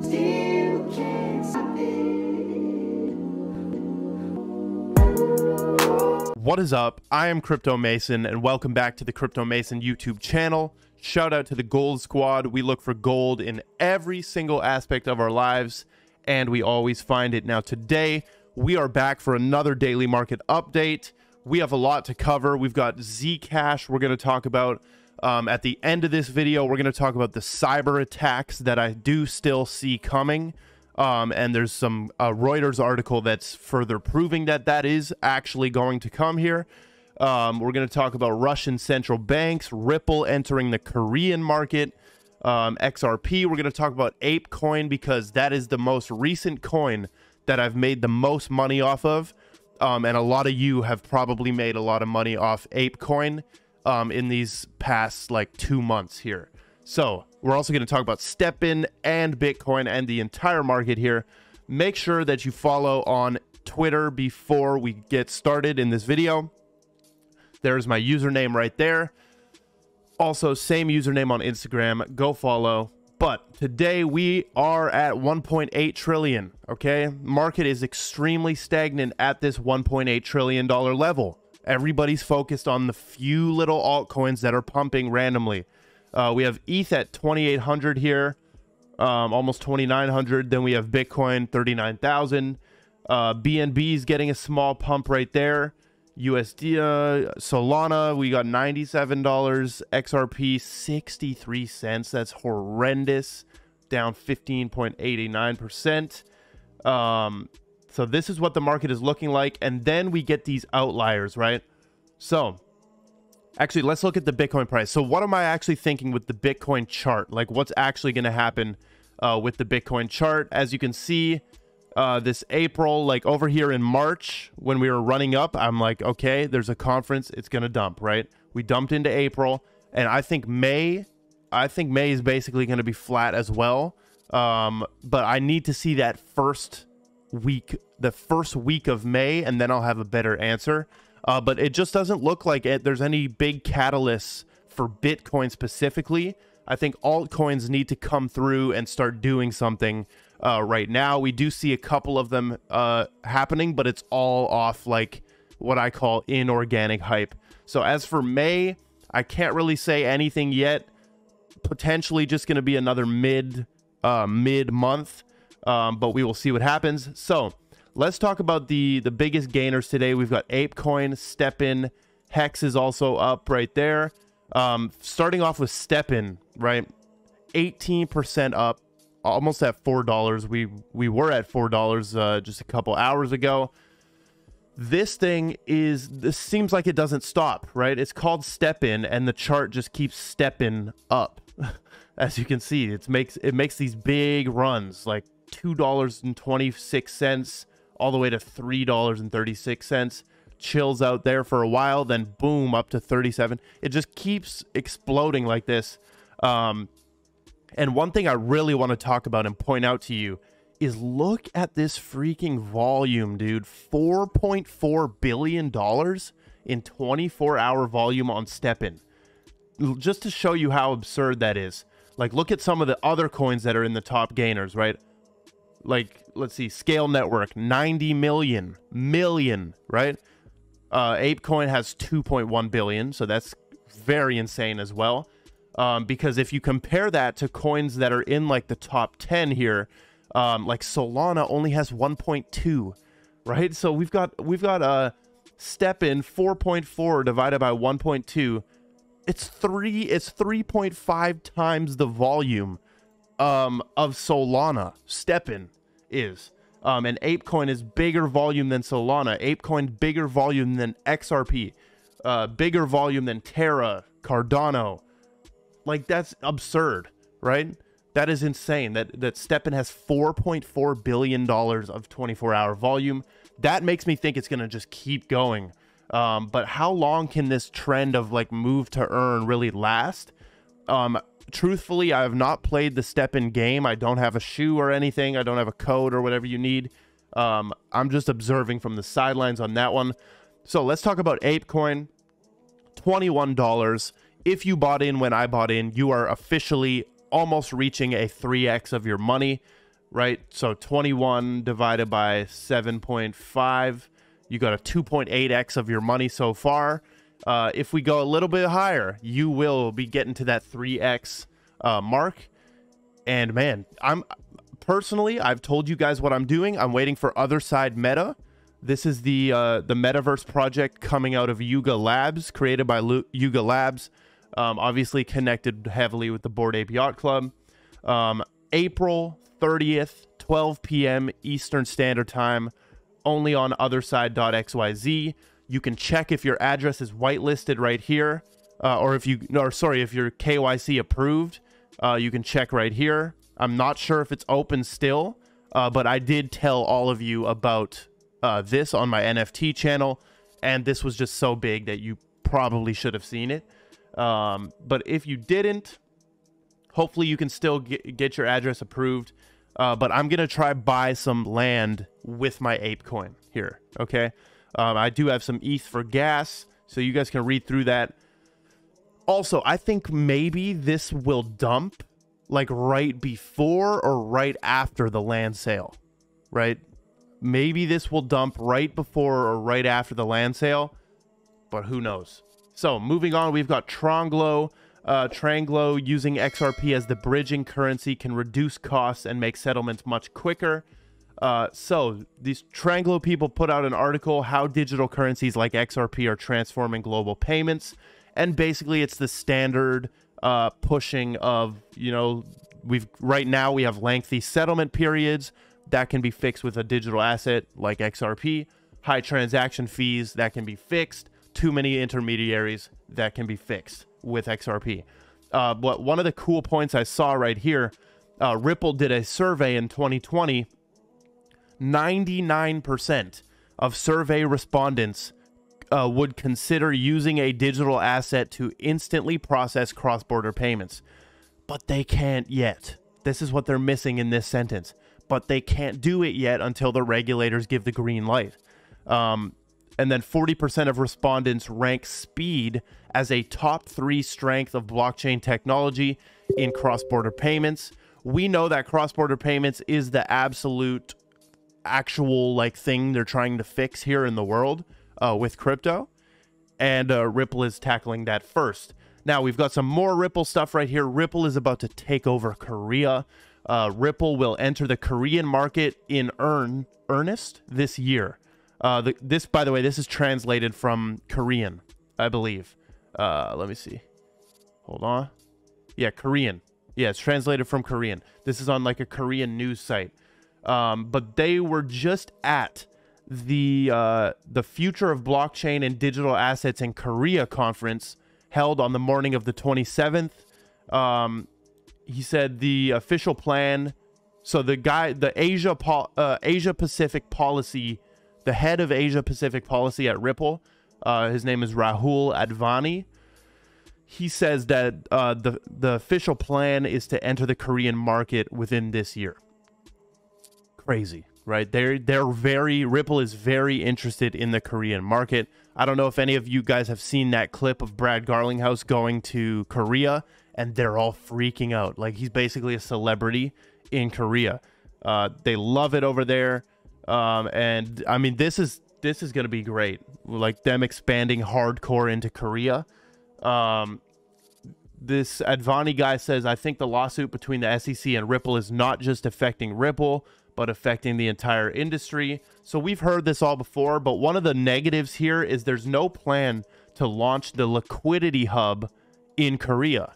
Still can't stop it. What is up? I am Crypto Mason and welcome back to the Crypto Mason YouTube channel. Shout out to the Gold Squad. We look for gold in every single aspect of our lives and we always find it. Now today we are back for another daily market update. We have a lot to cover. We've got Zcash we're going to talk about. At the end of this video, we're going to talk about the cyber attacks that I do still see coming. And there's some Reuters article that's further proving that that is actually going to come here. We're going to talk about Russian central banks, Ripple entering the Korean market, XRP. We're going to talk about Apecoin because that is the most recent coin that I've made the most money off of. And a lot of you have probably made a lot of money off Apecoin in these past like 2 months here. So we're also going to talk about Stepn and Bitcoin and the entire market here. Make sure that you follow on Twitter before we get started in this video. There's my username right there. Also, same username on Instagram. Go follow. But today we are at 1.8 trillion. Okay, market is extremely stagnant at this 1.8 trillion dollar level. Everybody's focused on the few little altcoins that are pumping randomly. We have ETH at 2,800 here, almost 2,900. Then we have Bitcoin 39,000. BNB is getting a small pump right there. USD, Solana, we got $97. XRP 63 cents. That's horrendous. Down 15.89%. So this is what the market is looking like. And then we get these outliers, right? So actually, let's look at the Bitcoin price. So what am I actually thinking with the Bitcoin chart? Like what's actually going to happen with the Bitcoin chart? As you can see, this April, like over here in March, when we were running up, I'm like, okay, there's a conference. It's going to dump, right? We dumped into April. And I think May is basically going to be flat as well. But I need to see that first week of May, and then I'll have a better answer. But it just doesn't look like there's any big catalysts for Bitcoin specifically. I think altcoins need to come through and start doing something right now. We do see a couple of them happening, but it's all off like what I call inorganic hype. So as for May, I can't really say anything yet. Potentially just going to be another mid-month, but we will see what happens. So let's talk about the biggest gainers today. We've got Apecoin, Stepn, Hex is also up right there. Starting off with Stepn, right? 18% up, almost at $4. We were at $4 just a couple hours ago. This seems like it doesn't stop, right? It's called Stepn, and the chart just keeps stepping up. As you can see, it makes these big runs, like $2.26 all the way to $3.36. Chills out there for a while, then boom, up to 37. It just keeps exploding like this. And one thing I really want to talk about and point out to you is look at this freaking volume, dude. $4.4 billion in 24-hour volume on Stepn. Just to show you how absurd that is. Like, look at some of the other coins that are in the top gainers, right? Like, let's see, Scale Network, 90 million, right? Apecoin has 2.1 billion, so that's very insane as well. Because if you compare that to coins that are in like the top 10 here, like Solana only has 1.2, right? So we've got a Stepn 4.4 divided by 1.2. It's 3.5 times the volume of Solana. Stepn is. And Apecoin is bigger volume than Solana. Apecoin bigger volume than XRP. Bigger volume than Terra, Cardano. Like, that's absurd, right? That is insane. That Stepn has $4.4 billion of 24-hour volume. That makes me think it's going to just keep going. But how long can this trend of like move to earn really last? Truthfully, I have not played the Stepn game. I don't have a shoe or anything. I don't have a code or whatever you need. I'm just observing from the sidelines on that one. So let's talk about Apecoin. $21. If you bought in when I bought in, you are officially almost reaching a 3x of your money, right? So 21 divided by 7.5, you got a 2.8x of your money so far. If we go a little bit higher, you will be getting to that 3x mark. And man, I've told you guys what I'm doing. I'm waiting for Other Side Meta. This is the metaverse project coming out of Yuga Labs, created by Yuga Labs, obviously connected heavily with the Bored Ape Yacht Club. April 30th, 12 p.m. Eastern Standard Time, only on otherside.xyz. You can check if your address is whitelisted right here, if you're KYC approved. You can check right here. I'm not sure if it's open still, but I did tell all of you about this on my NFT channel, and this was just so big that you probably should have seen it. But if you didn't, hopefully you can still get your address approved. But I'm gonna try buy some land with my Apecoin here. Okay, I do have some ETH for gas, so you guys can read through that. Also, I think maybe this will dump like right before or right after the land sale, right? Maybe this will dump right before or right after the land sale, but who knows? So moving on, we've got Tranglo. Tranglo, using XRP as the bridging currency, can reduce costs and make settlements much quicker. So these Tranglo people put out an article, how digital currencies like XRP are transforming global payments. And basically it's the standard pushing of, you know, right now we have lengthy settlement periods that can be fixed with a digital asset like XRP, high transaction fees that can be fixed, too many intermediaries that can be fixed with XRP. But one of the cool points I saw right here, Ripple did a survey in 2020. 99% of survey respondents would consider using a digital asset to instantly process cross-border payments. But they can't yet. This is what they're missing in this sentence. But they can't do it yet until the regulators give the green light. And then 40% of respondents rank speed as a top 3 strength of blockchain technology in cross-border payments. We know that cross-border payments is the absolute actual like thing they're trying to fix here in the world with crypto, and Ripple is tackling that first. Now we've got some more Ripple stuff right here. Ripple is about to take over Korea. Ripple will enter the Korean market in earnest this year. This, by the way, this is translated from Korean, I believe. Let me see. Hold on. Yeah, Korean. Yeah, it's translated from Korean. This is on like a Korean news site. But they were just at the Future of Blockchain and Digital Assets in Korea conference held on the morning of the 27th. He said the official plan. So the Asia Pacific policy, the head of Asia Pacific policy at Ripple, his name is Rahul Advani. He says that the official plan is to enter the Korean market within this year. Crazy, right? Ripple is very interested in the Korean market. I don't know if any of you guys have seen that clip of Brad Garlinghouse going to Korea, and they're all freaking out. Like, he's basically a celebrity in Korea. They love it over there. And I mean, this is going to be great. Like, them expanding hardcore into Korea. This Advani guy says, I think the lawsuit between the SEC and Ripple is not just affecting Ripple, but affecting the entire industry. So we've heard this all before, but one of the negatives here is there's no plan to launch the liquidity hub in Korea.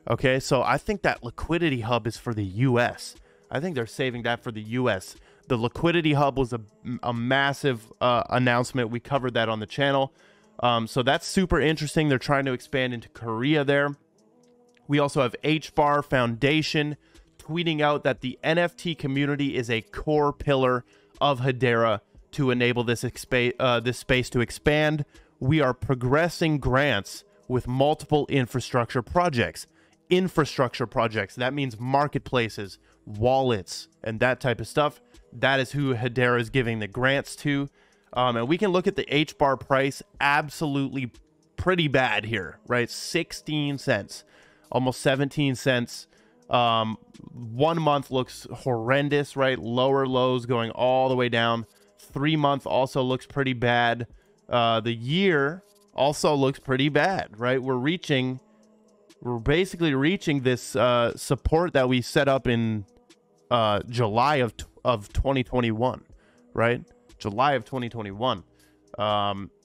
Okay, so I think that liquidity hub is for the US. I think they're saving that for the US. The liquidity hub was a massive announcement. We covered that on the channel. So that's super interesting. They're trying to expand into Korea there. We also have Hbar Foundation tweeting out that the NFT community is a core pillar of Hedera to enable this space to expand. We are progressing grants with multiple infrastructure projects. That means marketplaces, wallets, and that type of stuff. That is who Hedera is giving the grants to. And we can look at the Hbar price. Absolutely pretty bad here, right? 16 cents, almost 17 cents. 1 month looks horrendous, right? Lower lows going all the way down. 3 month also looks pretty bad. The year also looks pretty bad, right? We're basically reaching this support that we set up in July of 2021, right? July of 2021.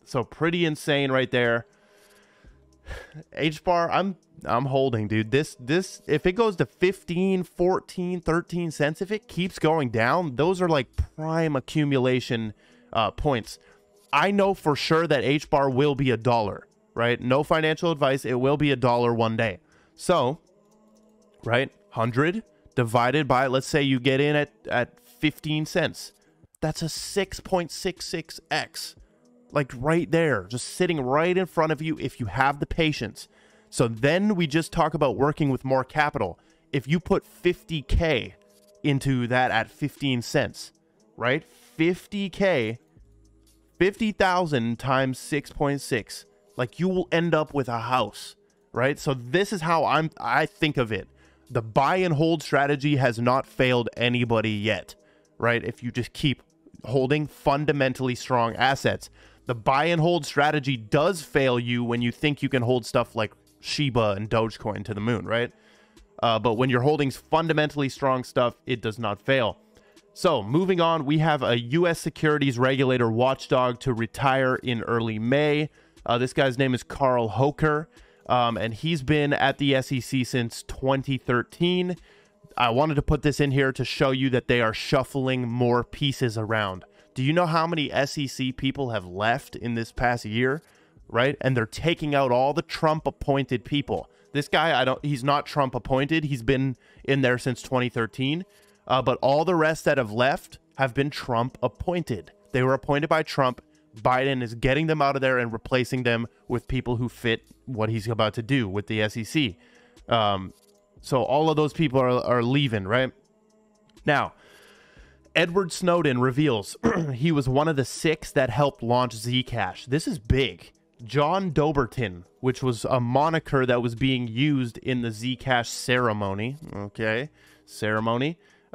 So pretty insane right there. Hbar, I'm holding, dude. This if it goes to 15, 14, 13 cents, if it keeps going down, those are like prime accumulation points. I know for sure that Hbar will be $1, right? No financial advice. It will be $1 one day. So, right, 100 divided by, let's say you get in at 15 cents. That's a 6.66x. Like right there, just sitting right in front of you if you have the patience. So then we just talk about working with more capital. If you put 50K into that at 15 cents, right? 50K, 50,000 times 6.6, like you will end up with a house, right? So this is how I think of it. The buy and hold strategy has not failed anybody yet, right? If you just keep holding fundamentally strong assets. The buy and hold strategy does fail you when you think you can hold stuff like Shiba and Dogecoin to the moon, right? But when you're holding fundamentally strong stuff, it does not fail. So moving on, we have a U.S. securities regulator watchdog to retire in early May. This guy's name is Carl Hoker, and he's been at the SEC since 2013. I wanted to put this in here to show you that they are shuffling more pieces around. Do you know how many SEC people have left in this past year, right? And they're taking out all the Trump-appointed people. This guy, he's not Trump-appointed. He's been in there since 2013. But all the rest that have left have been Trump-appointed. They were appointed by Trump. Biden is getting them out of there and replacing them with people who fit what he's about to do with the SEC. So all of those people are leaving, right? Now, Edward Snowden reveals he was one of the 6 that helped launch Zcash. This is big. John Dobertin, which was a moniker that was being used in the Zcash ceremony,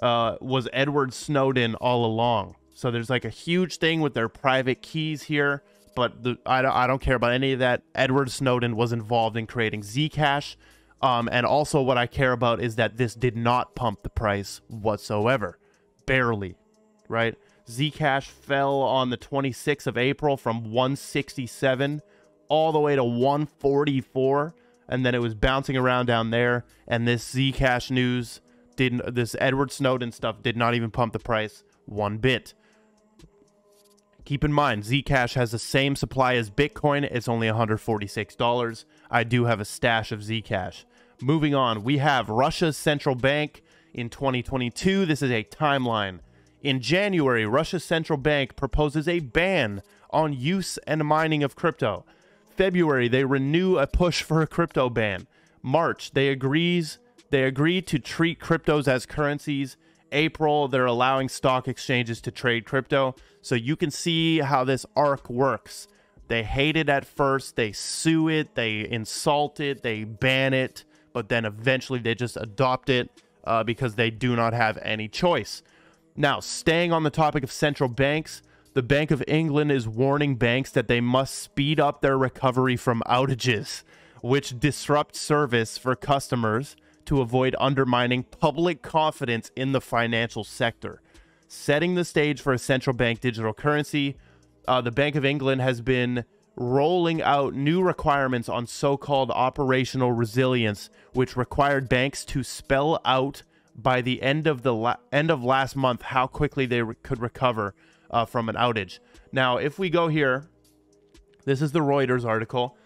was Edward Snowden all along. So there's like a huge thing with their private keys here, but I don't care about any of that. Edward Snowden was involved in creating Zcash. And also what I care about is that this did not pump the price whatsoever. Barely, right? Zcash fell on the 26th of April from 167 all the way to 144, and then it was bouncing around down there, and this Zcash news this Edward Snowden stuff did not even pump the price one bit. Keep in mind, Zcash has the same supply as Bitcoin. It's only $146. I do have a stash of Zcash. Moving on, we have Russia's central bank in 2022. This is a timeline. In January, Russia's central bank proposes a ban on use and mining of crypto. February, they renew a push for a crypto ban. March, they agree to treat cryptos as currencies. April, they're allowing stock exchanges to trade crypto. So you can see how this arc works. They hate it at first, they sue it, they insult it, they ban it, but then eventually they just adopt it because they do not have any choice. Now, staying on the topic of central banks, the Bank of England is warning banks that they must speed up their recovery from outages, which disrupt service for customers to avoid undermining public confidence in the financial sector. Setting the stage for a central bank digital currency, the Bank of England has been rolling out new requirements on so-called operational resilience, which required banks to spell out by the end of last month how quickly they could recover from an outage. Now, if we go here, this is the Reuters article.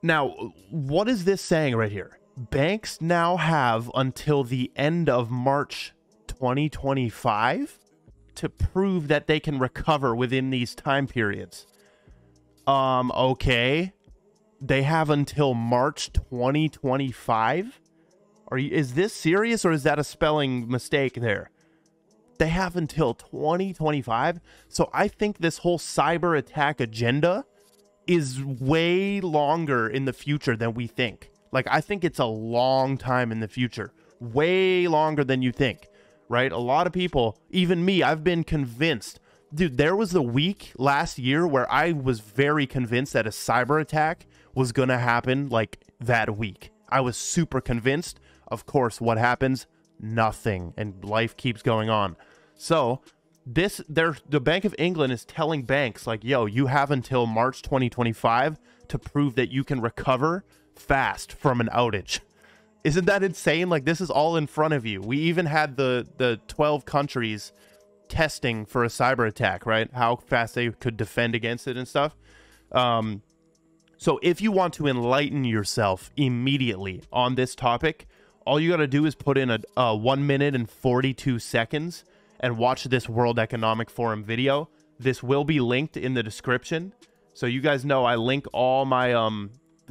Now, what is this saying right here? Banks now have until the end of March 2025 to prove that they can recover within these time periods. Okay. They have until March 2025? Is this serious, or is that a spelling mistake there? They have until 2025? So I think this whole cyber attack agenda is way longer in the future than we think. Like, I think it's a long time in the future, way longer than you think, right? A lot of people, even me, I've been convinced. Dude, there was a week last year where I was very convinced that a cyber attack was going to happen like that week. I was super convinced. Of course, what happens? Nothing. And life keeps going on. So the Bank of England is telling banks like, yo, you have until March 2025 to prove that you can recover fast from an outage. Isn't that insane? Like, this is all in front of you. We even had the 12 countries testing for a cyber attack, right? How fast they could defend against it and stuff. So if you want to enlighten yourself immediately on this topic, all you got to do is put in a 1 minute and 42 seconds and watch this World Economic Forum video. This will be linked in the description. So you guys know I link all my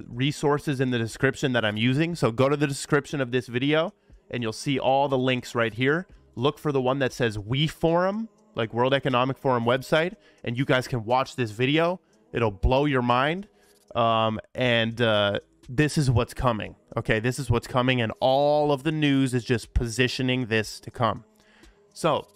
resources in the description that I'm using. So go to the description of this video and you'll see all the links right here. Look for the one that says We Forum, like World Economic Forum website, and you guys can watch this video. It'll blow your mind. This is what's coming. Okay, this is what's coming, and all of the news is just positioning this to come. So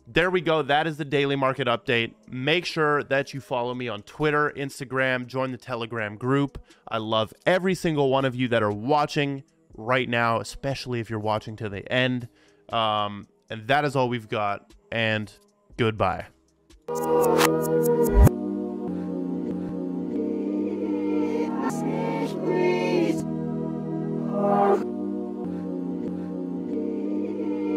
there we go. That is the daily market update. Make sure that you follow me on Twitter, Instagram, join the Telegram group. I love every single one of you that are watching right now, especially if you're watching to the end. And that is all we've got, and goodbye.